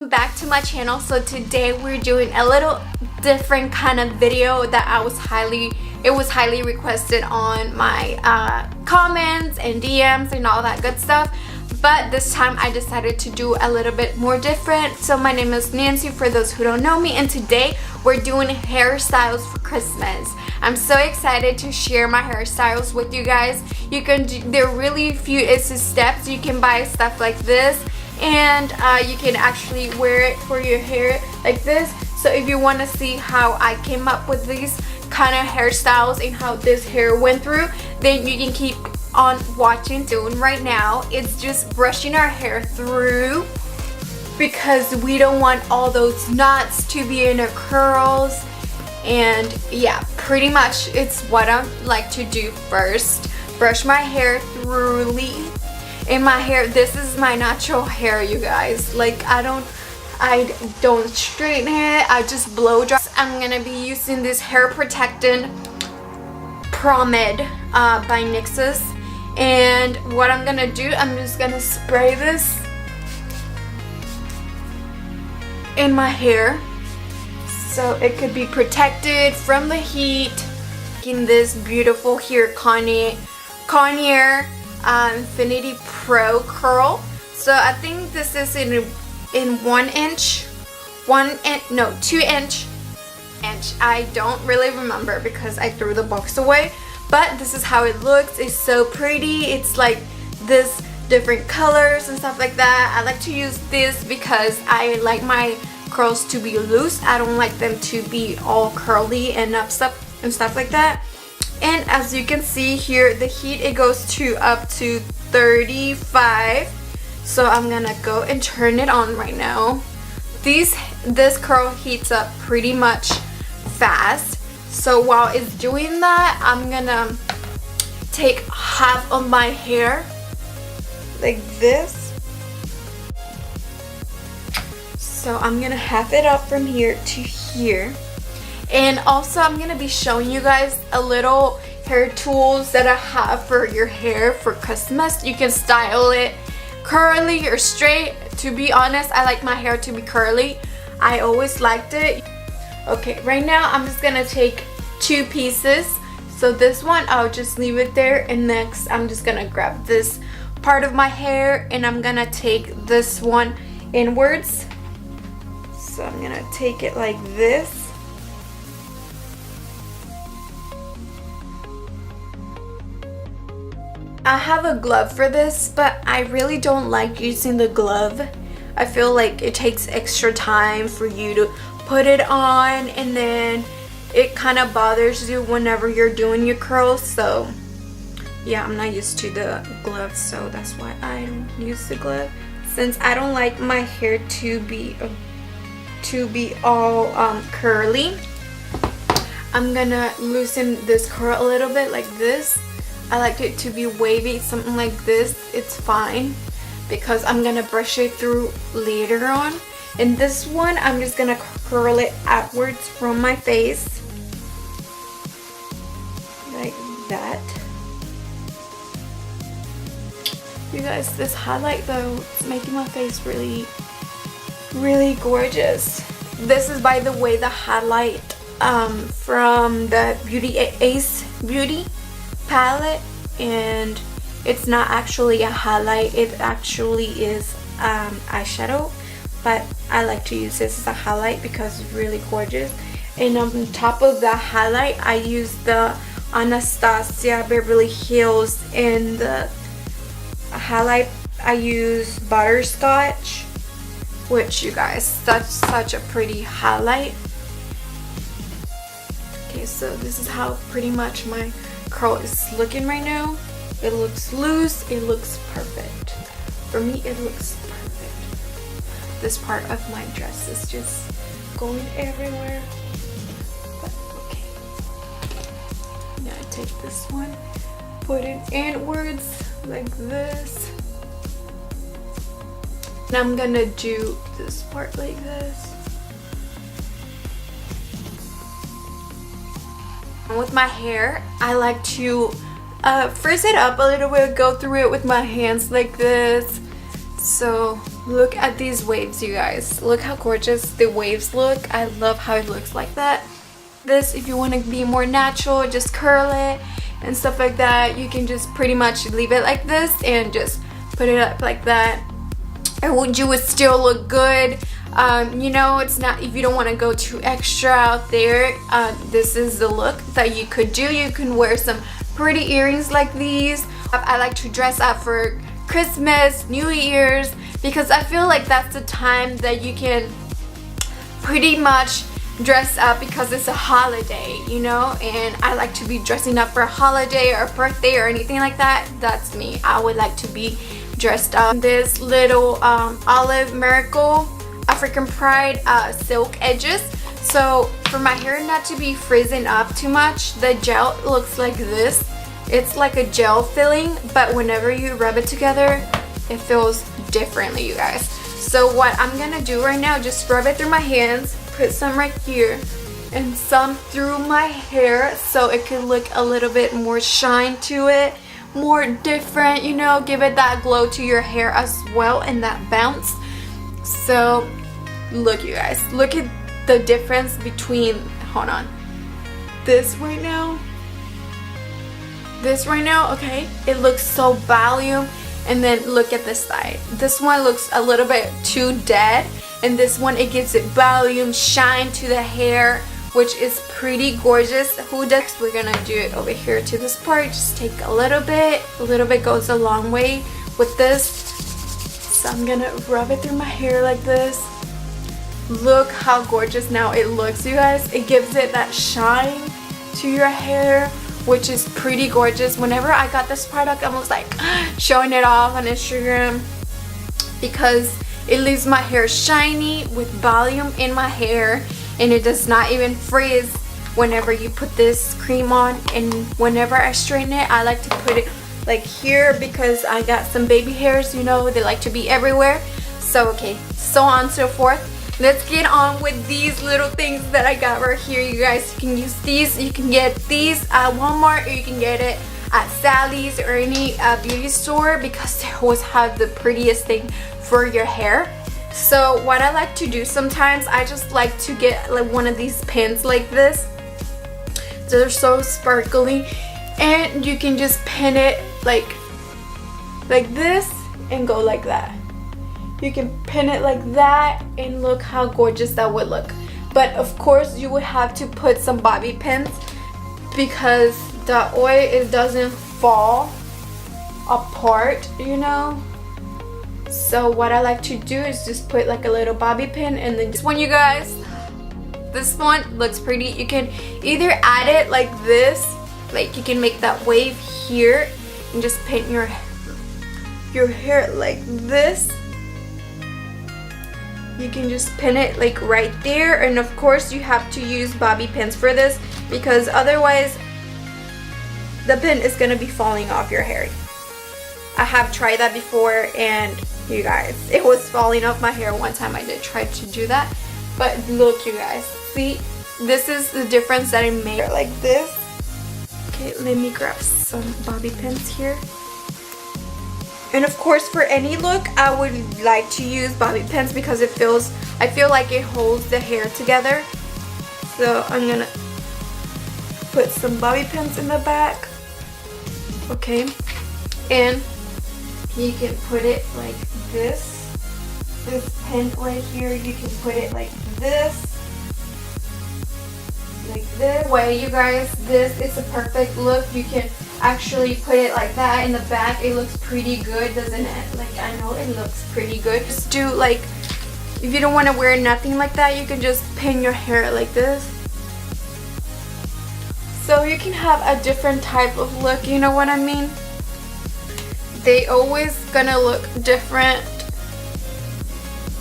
Back to my channel. So today we're doing a little different kind of video that it was highly requested on my comments and DMs and all that good stuff, but this time I decided to do a little bit more different. So my name is Nancy for those who don't know me, and today we're doing hairstyles for Christmas. I'm so excited to share my hairstyles with you guys. There are really few easy steps. You can buy stuff like this, and you can actually wear it for your hair like this. So if you want to see how I came up with these kind of hairstyles and how this hair went through, then you can keep on watching. Doing right now it's just brushing our hair through, because we don't want all those knots to be in our curls. And yeah, pretty much it's what I like to do first. Brush my hair thoroughly. In my hair, this is my natural hair, you guys. Like I don't straighten it, I just blow dry. I'm gonna be using this hair protectant pomade by NYX's, and what I'm gonna do, I'm just gonna spray this in my hair so it could be protected from the heat. In this beautiful here Conair Infinity Pro curl. So I think this is in 1 inch, 2 inch. I don't really remember because I threw the box away, but this is how it looks. It's so pretty. It's like this different colors and stuff like that. I like to use this because I like my curls to be loose. I don't like them to be all curly and stuff like that. And as you can see here, the heat, it goes to up to 35. So I'm gonna go and turn it on right now. This curl heats up pretty much fast. So while it's doing that, I'm gonna take half of my hair like this. So I'm gonna half it up from here to here. And also I'm gonna be showing you guys a little hair tools that I have for your hair for Christmas. You can style it curly or straight. To be honest, I like my hair to be curly. I always liked it. Okay, right now I'm just gonna take 2 pieces. So this one, I'll just leave it there, and next I'm just gonna grab this part of my hair and I'm gonna take this one inwards. So I'm gonna take it like this. I have a glove for this, but I really don't like using the glove. I feel like it takes extra time for you to put it on, and then it kind of bothers you whenever you're doing your curls. So yeah, I'm not used to the glove, so that's why I don't use the glove, since I don't like my hair to be all curly. I'm gonna loosen this curl a little bit like this. I like it to be wavy, something like this. It's fine because I'm gonna brush it through later on. And this one, I'm just gonna curl it outwards from my face like that. You guys, this highlight though, it's making my face really gorgeous. This is, by the way, the highlight from the Ace Beauty palette, and it's not actually a highlight, it actually is eyeshadow, but I like to use this as a highlight because it's really gorgeous. And on top of the highlight, I use the Anastasia Beverly Hills. In the highlight, I use Butterscotch, which, you guys, that's such a pretty highlight. Okay, so this is how pretty much my curl is looking right now. It looks loose, it looks perfect. For me, it looks perfect. This part of my dress is just going everywhere. But okay. Yeah, I take this one, put it inwards like this. And I'm gonna do this part like this. With my hair, I like to frizz it up a little bit, go through it with my hands like this. So Look at these waves, you guys. Look how gorgeous the waves look. I love how it looks like that. This, if you want to be more natural, just curl it and stuff like that. You can just pretty much leave it like this and just put it up like that. And you would still look good. You know, it's not, if you don't want to go too extra out there, this is the look that you could do. You can wear some pretty earrings like these. I like to dress up for Christmas, New Year's, because I feel like that's the time that you can pretty much dress up because it's a holiday, you know, and I like to be dressing up for a holiday or a birthday or anything like that. That's me. I would like to be dressed up. This little olive miracle African Pride silk edges. So for my hair not to be frizzing up too much, the gel looks like this. It's like a gel filling, but whenever you rub it together, it feels differently, you guys. So what I'm gonna do right now, just rub it through my hands, put some right here and some through my hair so it could look a little bit more shine to it, more different, you know, give it that glow to your hair as well and that bounce. So look, you guys, look at the difference between, hold on, this right now, okay, it looks so volume. And then look at this side. This one looks a little bit too dead, and this one, it gives it volume, shine to the hair, which is pretty gorgeous. Who does? We're gonna do it over here to this part. Just take a little bit goes a long way with this. So I'm gonna rub it through my hair like this. Look how gorgeous now it looks, you guys. It gives it that shine to your hair, which is pretty gorgeous. Whenever I got this product, I was like showing it off on Instagram because it leaves my hair shiny with volume in my hair, and it does not even frizz whenever you put this cream on. And whenever I straighten it, I like to put it like here because I got some baby hairs, you know, they like to be everywhere. So okay, so on and so forth. Let's get on with these little things that I got right here, you guys. You can use these. You can get these at Walmart, or you can get it at Sally's or any beauty store because they always have the prettiest thing for your hair. So what I like to do sometimes, I just like to get like one of these pins like this. They're so sparkly, and you can just pin it like this and go like that. You can pin it like that, and look how gorgeous that would look. But of course you would have to put some bobby pins because the oil, it doesn't fall apart, you know. So what I like to do is just put like a little bobby pin, and then this one, you guys, this one looks pretty. You can either add it like this, like you can make that wave here and just pin your hair like this. You can just pin it like right there, and of course you have to use bobby pins for this because otherwise the pin is gonna be falling off your hair. I have tried that before, and you guys, it was falling off my hair one time. I did try to do that, but look, you guys, see, this is the difference that I made like this. Okay, let me grab some bobby pins here. And of course, for any look, I would like to use bobby pins because I feel like it holds the hair together. So I'm gonna put some bobby pins in the back. Okay, and you can put it like this. This pin right here, you can put it like this. Like this way, you guys, this is a perfect look. You can actually put it like that in the back. It looks pretty good, doesn't it? Like, I know it looks pretty good. Just do like, if you don't want to wear nothing like that, you can just pin your hair like this. So you can have a different type of look, you know what I mean? They always gonna look different.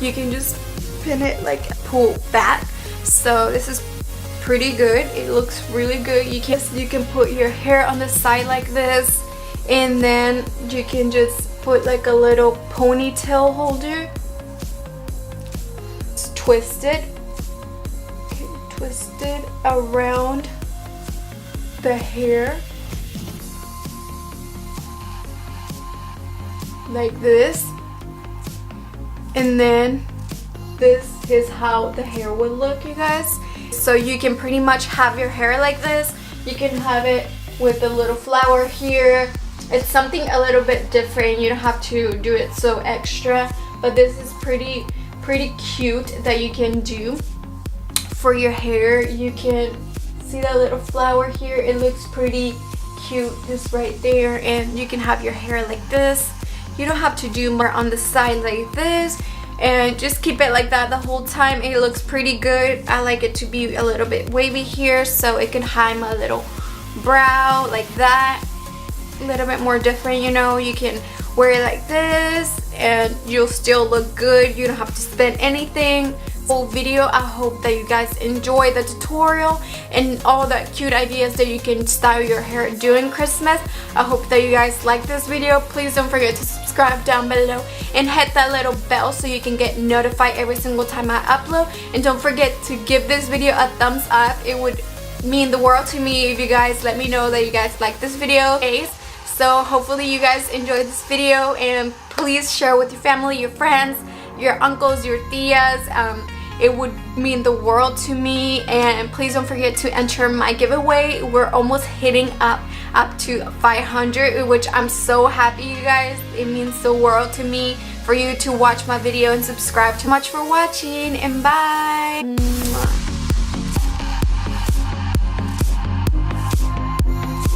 You can just pin it like pull back. So this is pretty good. It looks really good. You can put your hair on the side like this, and then you can just put like a little ponytail holder. Just twist it. Okay, twist it around the hair like this. And then this is how the hair would look, you guys. So you can pretty much have your hair like this. You can have it with a little flower here. It's something a little bit different. You don't have to do it so extra, but this is pretty cute that you can do for your hair. You can see that little flower here. It looks pretty cute just right there, and you can have your hair like this. You don't have to do more on the side like this, and just keep it like that the whole time. It looks pretty good. I like it to be a little bit wavy here so it can hide my little brow like that. A little bit more different, you know. You can wear it like this and you'll still look good. You don't have to spend anything. Whole video. I hope that you guys enjoy the tutorial and all the cute ideas that you can style your hair during Christmas. I hope that you guys like this video. Please don't forget to subscribe down below and hit that little bell so you can get notified every single time I upload. And don't forget to give this video a thumbs up. It would mean the world to me if you guys let me know that you guys like this video. So hopefully you guys enjoyed this video, and please share with your family, your friends, your uncles, your tias. It would mean the world to me. And please don't forget to enter my giveaway. We're almost hitting up to 500, which I'm so happy, you guys. It means the world to me for you to watch my video and subscribe. Too much for watching, and bye.